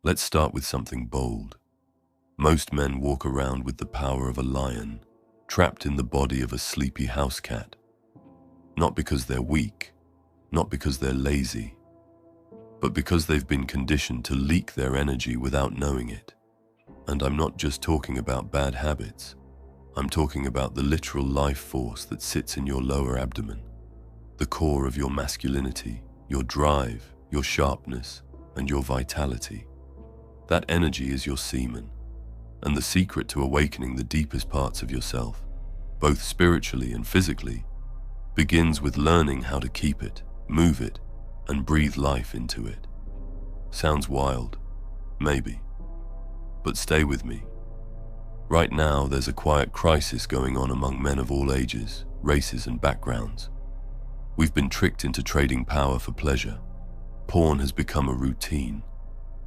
Let's start with something bold. Most men walk around with the power of a lion, trapped in the body of a sleepy house cat. Not because they're weak, not because they're lazy, but because they've been conditioned to leak their energy without knowing it. And I'm not just talking about bad habits. I'm talking about the literal life force that sits in your lower abdomen, the core of your masculinity, your drive, your sharpness, and your vitality. That energy is your semen, and the secret to awakening the deepest parts of yourself, both spiritually and physically, begins with learning how to keep it, move it, and breathe life into it. Sounds wild, maybe, but stay with me. Right now, there's a quiet crisis going on among men of all ages, races, and backgrounds. We've been tricked into trading power for pleasure. Porn has become a routine.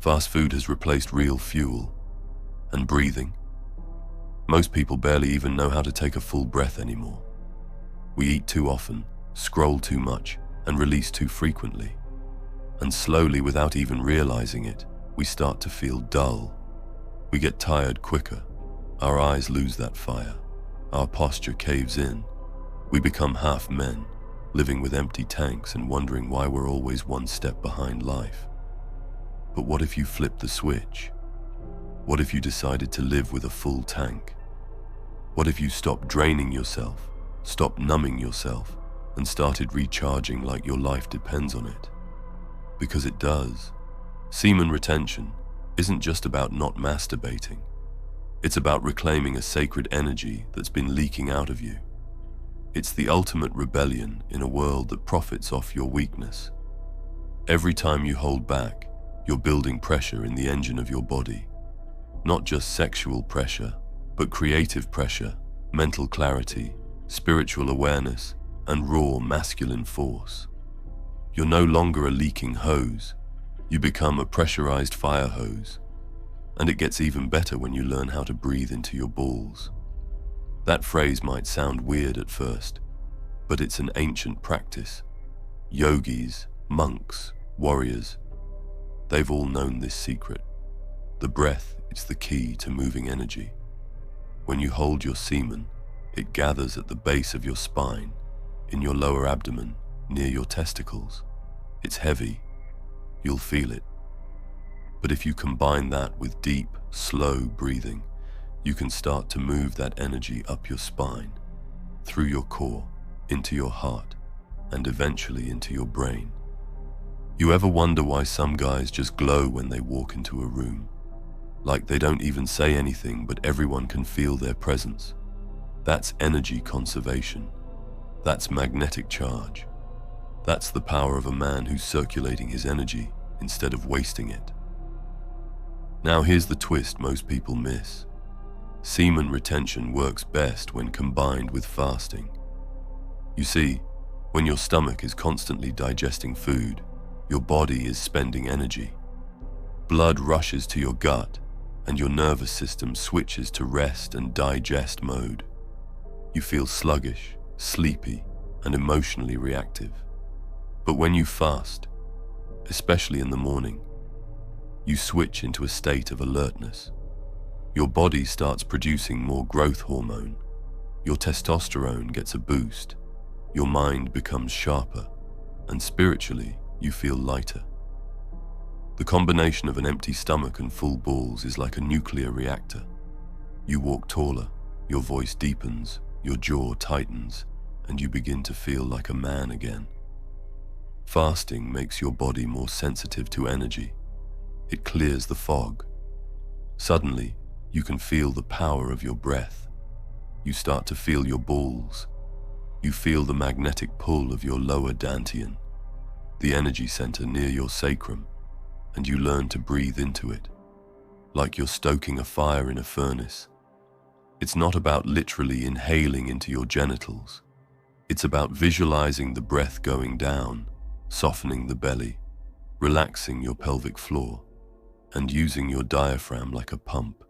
Fast food has replaced real fuel. And breathing. Most people barely even know how to take a full breath anymore. We eat too often, scroll too much, and release too frequently. And slowly, without even realizing it, we start to feel dull. We get tired quicker. Our eyes lose that fire. Our posture caves in. We become half men, living with empty tanks and wondering why we're always one step behind life. But what if you flipped the switch? What if you decided to live with a full tank? What if you stopped draining yourself, stopped numbing yourself, and started recharging like your life depends on it? Because it does. Semen retention isn't just about not masturbating. It's about reclaiming a sacred energy that's been leaking out of you. It's the ultimate rebellion in a world that profits off your weakness. Every time you hold back, you're building pressure in the engine of your body. Not just sexual pressure, but creative pressure, mental clarity, spiritual awareness, and raw masculine force. You're no longer a leaking hose. You become a pressurized fire hose. And it gets even better when you learn how to breathe into your balls. That phrase might sound weird at first, but it's an ancient practice. Yogis, monks, warriors, they've all known this secret. The breath is the key to moving energy. When you hold your semen, it gathers at the base of your spine, in your lower abdomen, near your testicles. It's heavy. You'll feel it. But if you combine that with deep, slow breathing, you can start to move that energy up your spine, through your core, into your heart, and eventually into your brain. You ever wonder why some guys just glow when they walk into a room? Like they don't even say anything, but everyone can feel their presence. That's energy conservation. That's magnetic charge. That's the power of a man who's circulating his energy instead of wasting it. Now here's the twist most people miss. Semen retention works best when combined with fasting. You see, when your stomach is constantly digesting food, your body is spending energy. Blood rushes to your gut, and your nervous system switches to rest and digest mode. You feel sluggish, sleepy, and emotionally reactive. But when you fast, especially in the morning, you switch into a state of alertness. Your body starts producing more growth hormone. Your testosterone gets a boost. Your mind becomes sharper, and spiritually, you feel lighter. The combination of an empty stomach and full balls is like a nuclear reactor. You walk taller, your voice deepens, your jaw tightens, and you begin to feel like a man again. Fasting makes your body more sensitive to energy. It clears the fog. Suddenly, you can feel the power of your breath. You start to feel your balls. You feel the magnetic pull of your lower dantian, the energy center near your sacrum, and you learn to breathe into it, like you're stoking a fire in a furnace. It's not about literally inhaling into your genitals. It's about visualizing the breath going down, softening the belly, relaxing your pelvic floor, and using your diaphragm like a pump.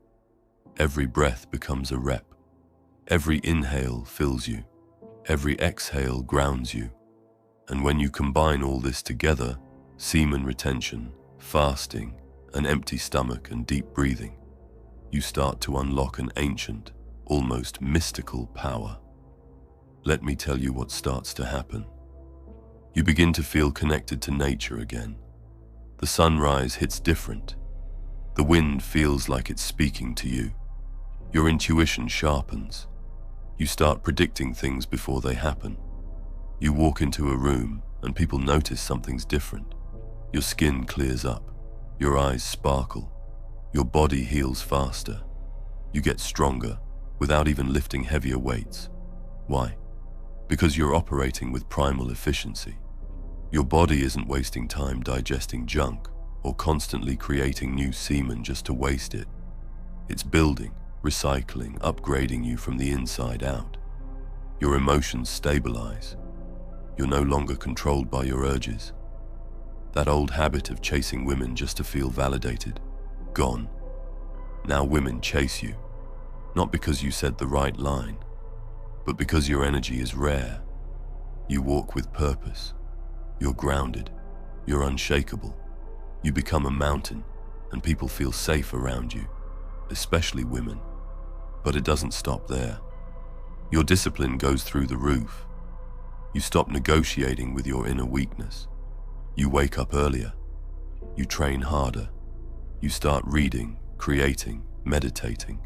Every breath becomes a rep. Every inhale fills you. Every exhale grounds you. And when you combine all this together, semen retention, fasting, an empty stomach and deep breathing, you start to unlock an ancient, almost mystical power. Let me tell you what starts to happen. You begin to feel connected to nature again. The sunrise hits different. The wind feels like it's speaking to you. Your intuition sharpens. You start predicting things before they happen. You walk into a room and people notice something's different. Your skin clears up. Your eyes sparkle. Your body heals faster. You get stronger without even lifting heavier weights. Why? Because you're operating with primal efficiency. Your body isn't wasting time digesting junk or constantly creating new semen just to waste it. It's building, recycling, upgrading you from the inside out. Your emotions stabilize. You're no longer controlled by your urges. That old habit of chasing women just to feel validated, gone. Now women chase you, not because you said the right line, but because your energy is rare. You walk with purpose. You're grounded. You're unshakable. You become a mountain, and people feel safe around you, especially women. But it doesn't stop there. Your discipline goes through the roof. You stop negotiating with your inner weakness. You wake up earlier. You train harder. You start reading, creating, meditating.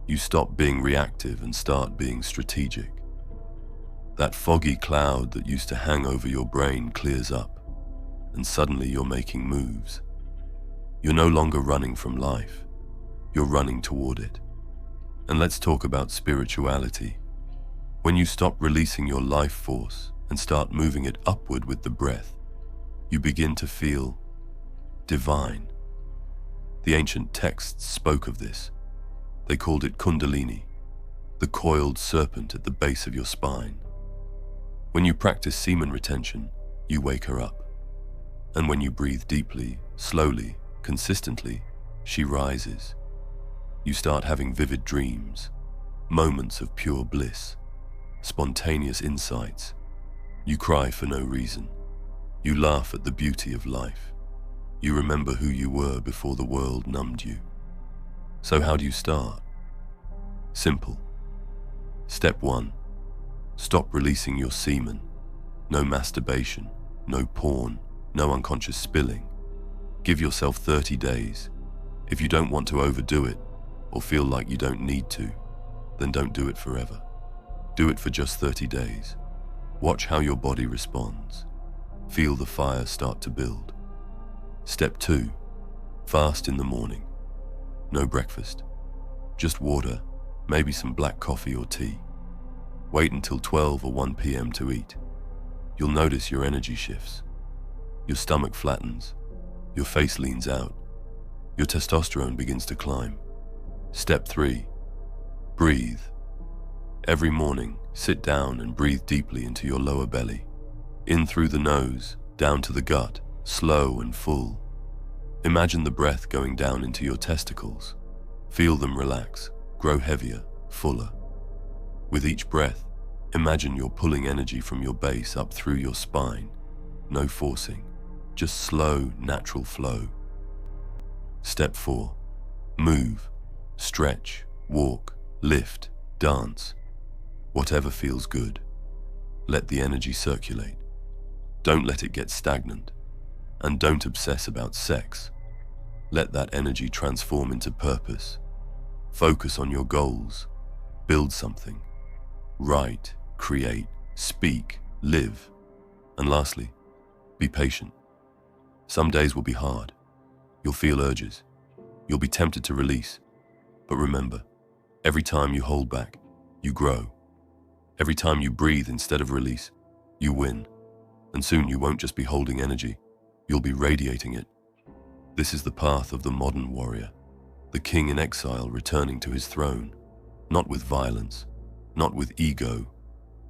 You stop being reactive and start being strategic. That foggy cloud that used to hang over your brain clears up, and suddenly you're making moves. You're no longer running from life. You're running toward it. And let's talk about spirituality. When you stop releasing your life force and start moving it upward with the breath, you begin to feel divine. The ancient texts spoke of this. They called it Kundalini, the coiled serpent at the base of your spine. When you practice semen retention, you wake her up. And when you breathe deeply, slowly, consistently, she rises. You start having vivid dreams, moments of pure bliss, spontaneous insights. You cry for no reason. You laugh at the beauty of life. You remember who you were before the world numbed you. So how do you start? Simple. Step 1. Stop releasing your semen. No masturbation, no porn, no unconscious spilling. Give yourself 30 days. If you don't want to overdo it, or feel like you don't need to, then don't do it forever. Do it for just 30 days. Watch how your body responds. Feel the fire start to build. Step 2. Fast in the morning. No breakfast. Just water, maybe some black coffee or tea. Wait until 12 or 1 p.m. to eat. You'll notice your energy shifts. Your stomach flattens. Your face leans out. Your testosterone begins to climb. Step 3. Breathe. Every morning, sit down and breathe deeply into your lower belly. In through the nose, down to the gut, slow and full. Imagine the breath going down into your testicles. Feel them relax, grow heavier, fuller. With each breath, imagine you're pulling energy from your base up through your spine. No forcing, just slow, natural flow. Step 4. Move, stretch, walk, lift, dance. Whatever feels good. Let the energy circulate. Don't let it get stagnant. And don't obsess about sex. Let that energy transform into purpose. Focus on your goals. Build something. Write, create, speak, live. And lastly, be patient. Some days will be hard. You'll feel urges. You'll be tempted to release. But remember, every time you hold back, you grow. Every time you breathe instead of release, you win. And soon you won't just be holding energy, you'll be radiating it. This is the path of the modern warrior, the king in exile returning to his throne, not with violence, not with ego,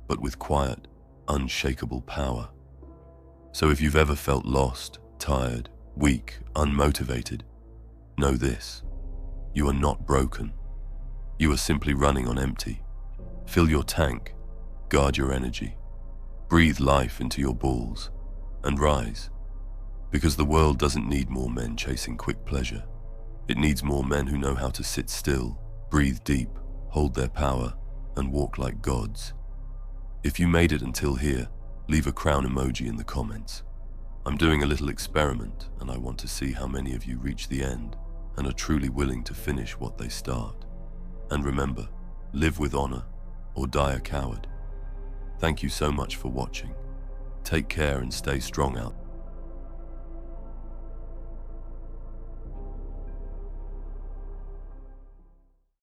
but with quiet, unshakable power. So if you've ever felt lost, tired, weak, unmotivated, know this: you are not broken. You are simply running on empty. Fill your tank, guard your energy, breathe life into your balls, and rise. Because the world doesn't need more men chasing quick pleasure. It needs more men who know how to sit still, breathe deep, hold their power, and walk like gods. If you made it until here, leave a crown emoji in the comments. I'm doing a little experiment, and I want to see how many of you reach the end and are truly willing to finish what they start. And remember, live with honor or die a coward. Thank you so much for watching. Take care and stay strong out